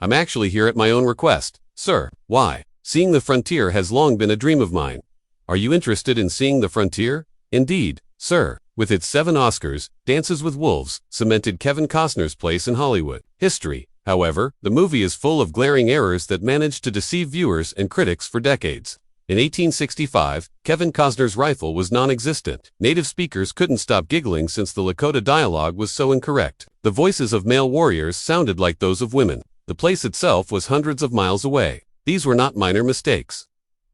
I'm actually here at my own request, sir. Why? Seeing the frontier has long been a dream of mine. Are you interested in seeing the frontier? Indeed, sir. With its 7 Oscars, Dances with Wolves cemented Kevin Costner's place in Hollywood history. However, the movie is full of glaring errors that managed to deceive viewers and critics for decades. In 1865, Kevin Costner's rifle was non-existent. Native speakers couldn't stop giggling since the Lakota dialogue was so incorrect. The voices of male warriors sounded like those of women. The place itself was hundreds of miles away. These were not minor mistakes.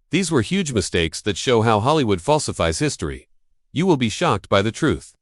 These were huge mistakes that show how Hollywood falsifies history. You will be shocked by the truth.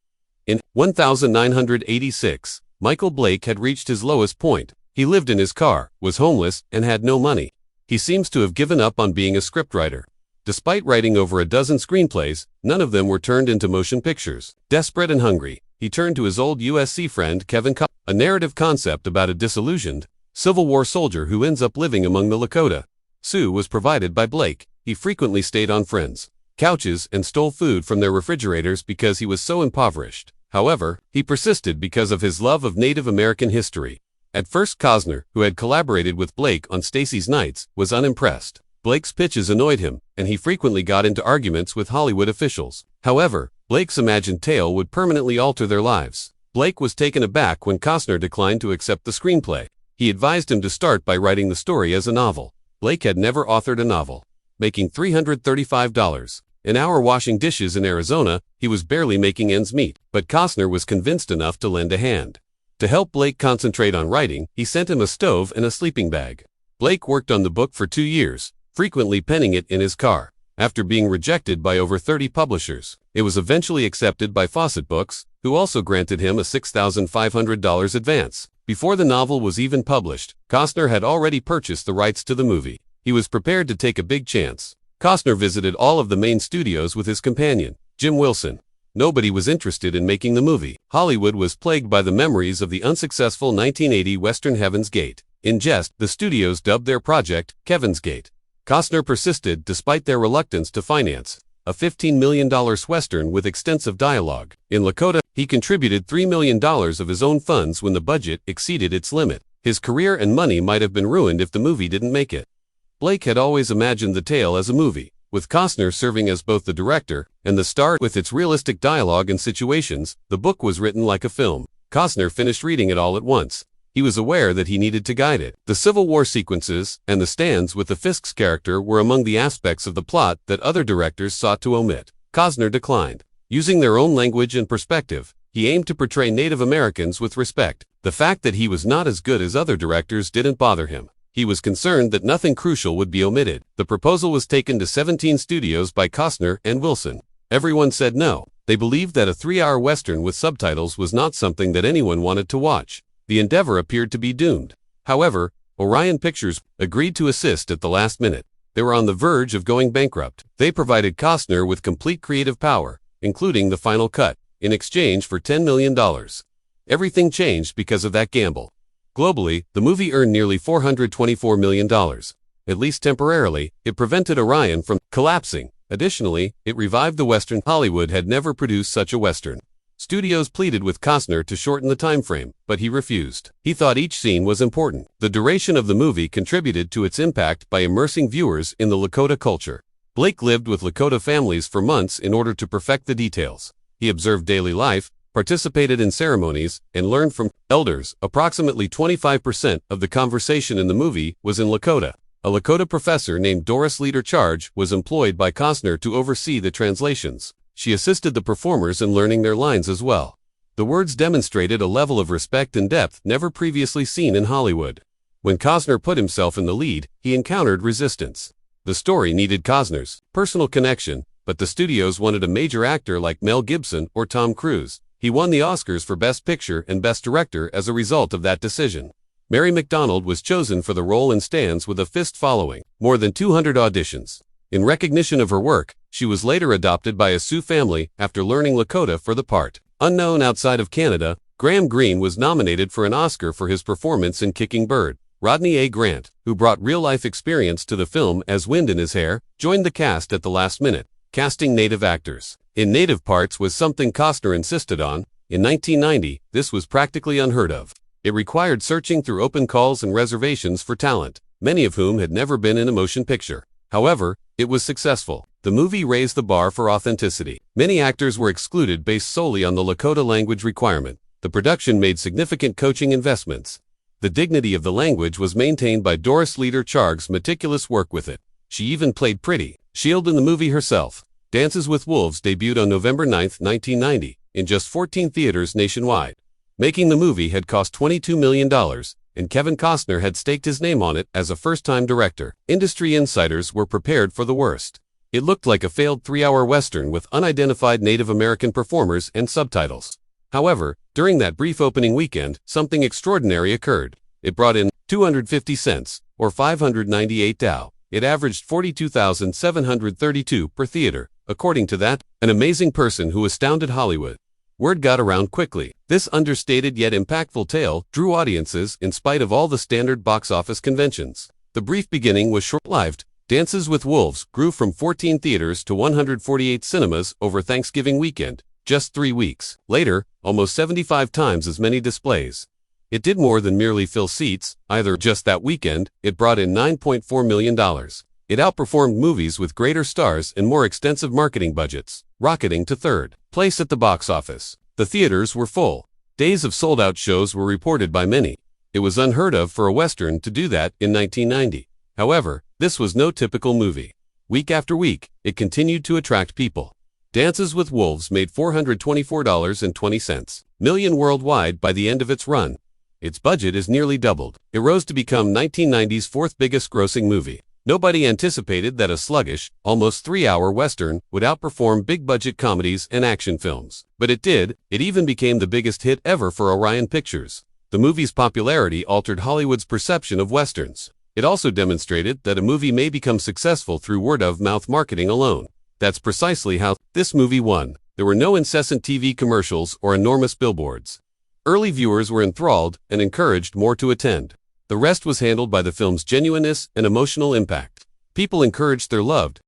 In 1986, Michael Blake had reached his lowest point. He lived in his car, was homeless, and had no money. He seems to have given up on being a scriptwriter. Despite writing over a dozen screenplays, none of them were turned into motion pictures. Desperate and hungry, he turned to his old USC friend Kevin Costner, a narrative concept about a disillusioned Civil War soldier who ends up living among the Lakota. Sioux was provided by Blake. He frequently stayed on friends' couches and stole food from their refrigerators because he was so impoverished. However, he persisted because of his love of Native American history. At first, Costner, who had collaborated with Blake on Stacy's Nights, was unimpressed. Blake's pitches annoyed him, and he frequently got into arguments with Hollywood officials. However, Blake's imagined tale would permanently alter their lives. Blake was taken aback when Costner declined to accept the screenplay. He advised him to start by writing the story as a novel. Blake had never authored a novel. Making $335 an hour washing dishes in Arizona, he was barely making ends meet, but Costner was convinced enough to lend a hand. To help Blake concentrate on writing, he sent him a stove and a sleeping bag. Blake worked on the book for 2 years, frequently penning it in his car. After being rejected by over 30 publishers, it was eventually accepted by Fawcett Books, who also granted him a $6,500 advance. Before the novel was even published, Costner had already purchased the rights to the movie. He was prepared to take a big chance. Costner visited all of the main studios with his companion, Jim Wilson. Nobody was interested in making the movie. Hollywood was plagued by the memories of the unsuccessful 1980 Western Heaven's Gate. In jest, the studios dubbed their project Kevin's Gate. Costner persisted despite their reluctance to finance a $15 million Western with extensive dialogue. In Lakota, he contributed $3 million of his own funds when the budget exceeded its limit. His career and money might have been ruined if the movie didn't make it. Blake had always imagined the tale as a movie, with Costner serving as both the director and the star. With its realistic dialogue and situations, the book was written like a film. Costner finished reading it all at once. He was aware that he needed to guide it. The Civil War sequences and the stands with the Fisk's character were among the aspects of the plot that other directors sought to omit. Costner declined. Using their own language and perspective, he aimed to portray Native Americans with respect. The fact that he was not as good as other directors didn't bother him. He was concerned that nothing crucial would be omitted. The proposal was taken to 17 studios by Costner and Wilson. Everyone said no. They believed that a 3-hour Western with subtitles was not something that anyone wanted to watch. The endeavor appeared to be doomed. However, Orion Pictures agreed to assist at the last minute. They were on the verge of going bankrupt. They provided Costner with complete creative power, including the final cut, in exchange for $10 million. Everything changed because of that gamble. Globally, the movie earned nearly $424 million. At least temporarily, it prevented Orion from collapsing. Additionally, it revived the Western. Hollywood had never produced such a Western. Studios pleaded with Costner to shorten the time frame, but he refused. He thought each scene was important. The duration of the movie contributed to its impact by immersing viewers in the Lakota culture. Blake lived with Lakota families for months in order to perfect the details. He observed daily life, participated in ceremonies, and learned from elders. Approximately 25% of the conversation in the movie was in Lakota. A Lakota professor named Doris Leader Charge was employed by Costner to oversee the translations. She assisted the performers in learning their lines as well. The words demonstrated a level of respect and depth never previously seen in Hollywood. When Costner put himself in the lead, he encountered resistance. The story needed Costner's personal connection, but the studios wanted a major actor like Mel Gibson or Tom Cruise. He won the Oscars for Best Picture and Best Director as a result of that decision. Mary McDonnell was chosen for the role in Stands with a fist following more than 200 auditions. In recognition of her work, she was later adopted by a Sioux family after learning Lakota for the part. Unknown outside of Canada, Graham Greene was nominated for an Oscar for his performance in Kicking Bird. Rodney A. Grant, who brought real-life experience to the film as wind in his hair, joined the cast at the last minute. Casting Native actors in Native parts was something Costner insisted on. In 1990, this was practically unheard of. It required searching through open calls and reservations for talent, many of whom had never been in a motion picture. However, it was successful. The movie raised the bar for authenticity. Many actors were excluded based solely on the Lakota language requirement. The production made significant coaching investments. The dignity of the language was maintained by Doris Leader Charg's meticulous work with it. She even played Pretty Shield in the movie herself. Dances with Wolves debuted on November 9, 1990, in just 14 theaters nationwide. Making the movie had cost $22 million, and Kevin Costner had staked his name on it as a first-time director. Industry insiders were prepared for the worst. It looked like a failed 3-hour Western with unidentified Native American performers and subtitles. However, during that brief opening weekend, something extraordinary occurred. It brought in 250 cents, or 598 Dow. It averaged 42,732 per theater, according to that, an amazing person who astounded Hollywood. Word got around quickly. This understated yet impactful tale drew audiences in spite of all the standard box office conventions. The brief beginning was short-lived. Dances with Wolves grew from 14 theaters to 148 cinemas over Thanksgiving weekend, just 3 weeks. Later, almost 75 times as many displays. It did more than merely fill seats, either. Just that weekend, it brought in $9.4 million. It outperformed movies with greater stars and more extensive marketing budgets, rocketing to third place at the box office. The theaters were full. Days of sold-out shows were reported by many. It was unheard of for a Western to do that in 1990. However, this was no typical movie. Week after week, it continued to attract people. Dances with Wolves made $424.20 million worldwide by the end of its run. Its budget is nearly doubled. It rose to become 1990's fourth biggest grossing movie. Nobody anticipated that a sluggish, almost 3-hour Western would outperform big-budget comedies and action films. But it did. It even became the biggest hit ever for Orion Pictures. The movie's popularity altered Hollywood's perception of Westerns. It also demonstrated that a movie may become successful through word-of-mouth marketing alone. That's precisely how this movie won. There were no incessant TV commercials or enormous billboards. Early viewers were enthralled and encouraged more to attend. The rest was handled by the film's genuineness and emotional impact. People encouraged their loved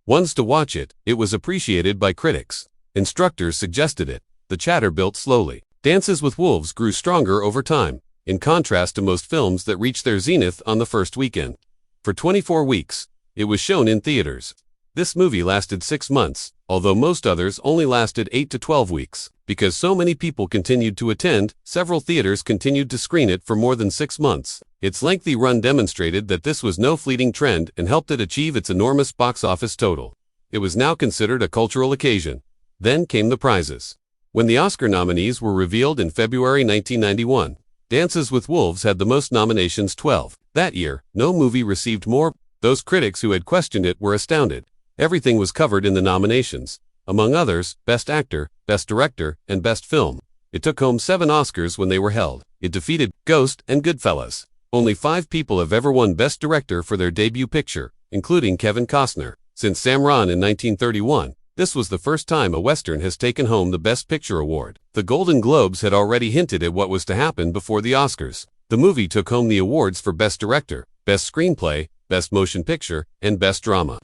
ones to watch it. It was appreciated by critics. Instructors suggested it. The chatter built slowly. Dances with Wolves grew stronger over time, in contrast to most films that reached their zenith on the first weekend. For 24 weeks, it was shown in theaters. This movie lasted 6 months, although most others only lasted 8 to 12 weeks. Because so many people continued to attend, several theaters continued to screen it for more than 6 months. Its lengthy run demonstrated that this was no fleeting trend and helped it achieve its enormous box office total. It was now considered a cultural occasion. Then came the prizes. When the Oscar nominees were revealed in February 1991, Dances with Wolves had the most nominations, 12. That year, no movie received more. Those critics who had questioned it were astounded. Everything was covered in the nominations. Among others, Best Actor, Best Director, and Best Film. It took home 7 Oscars when they were held. It defeated Ghost and Goodfellas. Only 5 people have ever won Best Director for their debut picture, including Kevin Costner. Since Sam Ron in 1931, this was the first time a Western has taken home the Best Picture award. The Golden Globes had already hinted at what was to happen before the Oscars. The movie took home the awards for Best Director, Best Screenplay, Best Motion Picture, and Best Drama.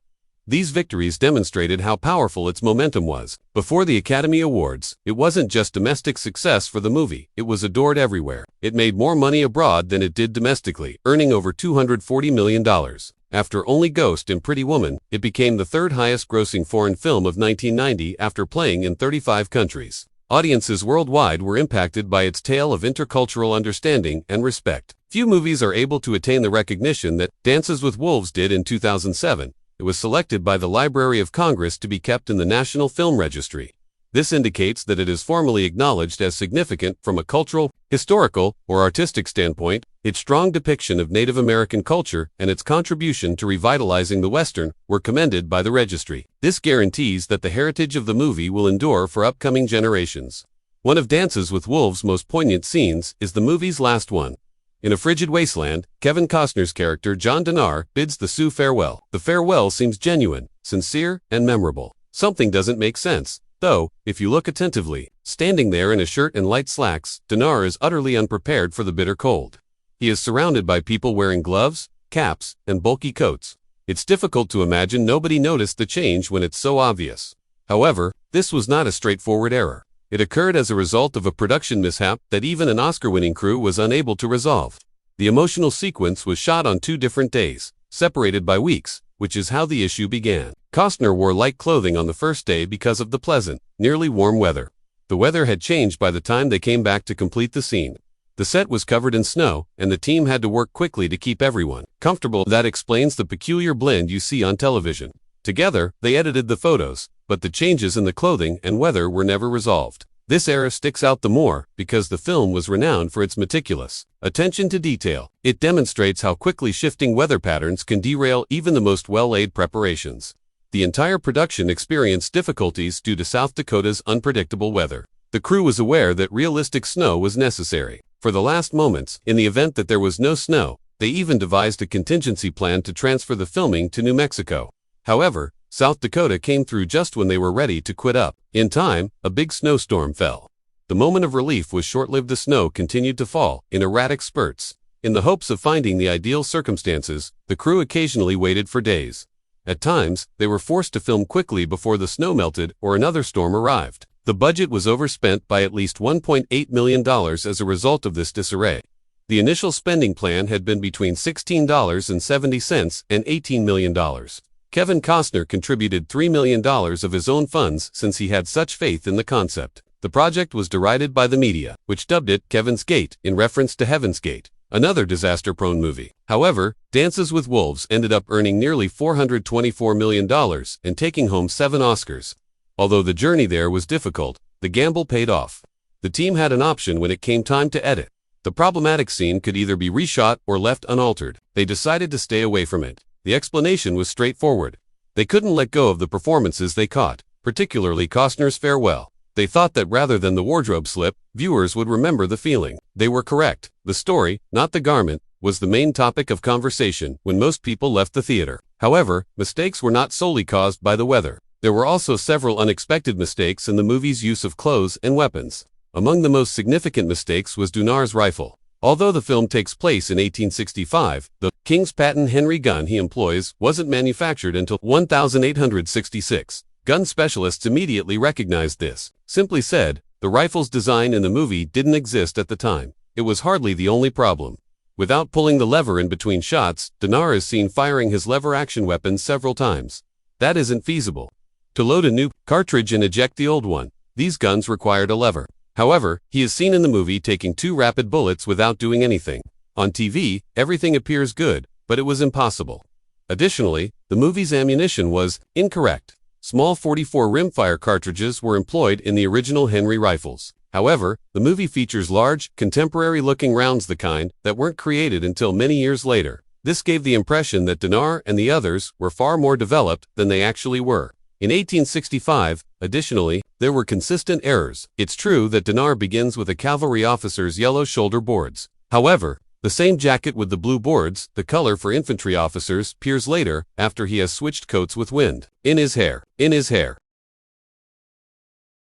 These victories demonstrated how powerful its momentum was. Before the Academy Awards, it wasn't just domestic success for the movie, it was adored everywhere. It made more money abroad than it did domestically, earning over $240 million. After only Ghost and Pretty Woman, it became the third highest grossing foreign film of 1990 after playing in 35 countries. Audiences worldwide were impacted by its tale of intercultural understanding and respect. Few movies are able to attain the recognition that Dances with Wolves did in 2007. It was selected by the Library of Congress to be kept in the National Film Registry. This indicates that it is formally acknowledged as significant from a cultural, historical, or artistic standpoint. Its strong depiction of Native American culture and its contribution to revitalizing the Western were commended by the registry. This guarantees that the heritage of the movie will endure for upcoming generations. One of Dances with Wolves' most poignant scenes is the movie's last one. In a frigid wasteland, Kevin Costner's character John Dinar bids the Sioux farewell. The farewell seems genuine, sincere, and memorable. Something doesn't make sense, though, if you look attentively. Standing there in a shirt and light slacks, Dinar is utterly unprepared for the bitter cold. He is surrounded by people wearing gloves, caps, and bulky coats. It's difficult to imagine nobody noticed the change when it's so obvious. However, this was not a straightforward error. It occurred as a result of a production mishap that even an Oscar-winning crew was unable to resolve. The emotional sequence was shot on 2 different days, separated by weeks, which is how the issue began. Costner wore light clothing on the first day because of the pleasant, nearly warm weather. The weather had changed by the time they came back to complete the scene. The set was covered in snow, and the team had to work quickly to keep everyone comfortable. That explains the peculiar blend you see on television. Together, they edited the photos, but the changes in the clothing and weather were never resolved. This era sticks out the more because the film was renowned for its meticulous attention to detail. It demonstrates how quickly shifting weather patterns can derail even the most well-laid preparations. The entire production experienced difficulties due to South Dakota's unpredictable weather. The crew was aware that realistic snow was necessary. For the last moments, in the event that there was no snow, they even devised a contingency plan to transfer the filming to New Mexico. However, South Dakota came through just when they were ready to quit up. In time, a big snowstorm fell. The moment of relief was short-lived. The snow continued to fall in erratic spurts. In the hopes of finding the ideal circumstances, the crew occasionally waited for days. At times, they were forced to film quickly before the snow melted or another storm arrived. The budget was overspent by at least $1.8 million as a result of this disarray. The initial spending plan had been between $16.70 and $18 million. Kevin Costner contributed $3 million of his own funds since he had such faith in the concept. The project was derided by the media, which dubbed it Kevin's Gate in reference to Heaven's Gate, another disaster-prone movie. However, Dances with Wolves ended up earning nearly $424 million and taking home 7 Oscars. Although the journey there was difficult, the gamble paid off. The team had an option when it came time to edit. The problematic scene could either be reshot or left unaltered. They decided to stay away from it. The explanation was straightforward. They couldn't let go of the performances they caught, particularly Costner's farewell. They thought that rather than the wardrobe slip, viewers would remember the feeling. They were correct. The story, not the garment, was the main topic of conversation when most people left the theater. However, mistakes were not solely caused by the weather. There were also several unexpected mistakes in the movie's use of clothes and weapons. Among the most significant mistakes was Dunar's rifle. Although the film takes place in 1865, the King's patent Henry gun he employs wasn't manufactured until 1866. Gun specialists immediately recognized this. Simply said, the rifle's design in the movie didn't exist at the time. It was hardly the only problem. Without pulling the lever in between shots, Dunar is seen firing his lever-action weapon several times. That isn't feasible. To load a new cartridge and eject the old one, these guns required a lever. However, he is seen in the movie taking 2 rapid bullets without doing anything. On TV, everything appears good, but it was impossible. Additionally, the movie's ammunition was incorrect. Small .44 rimfire cartridges were employed in the original Henry rifles. However, the movie features large, contemporary-looking rounds, the kind that weren't created until many years later. This gave the impression that Dunar and the others were far more developed than they actually were. In 1865, additionally, there were consistent errors. It's true that Dunar begins with a cavalry officer's yellow shoulder boards. However, the same jacket with the blue boards, the color for infantry officers, appears later after he has switched coats with wind in his hair.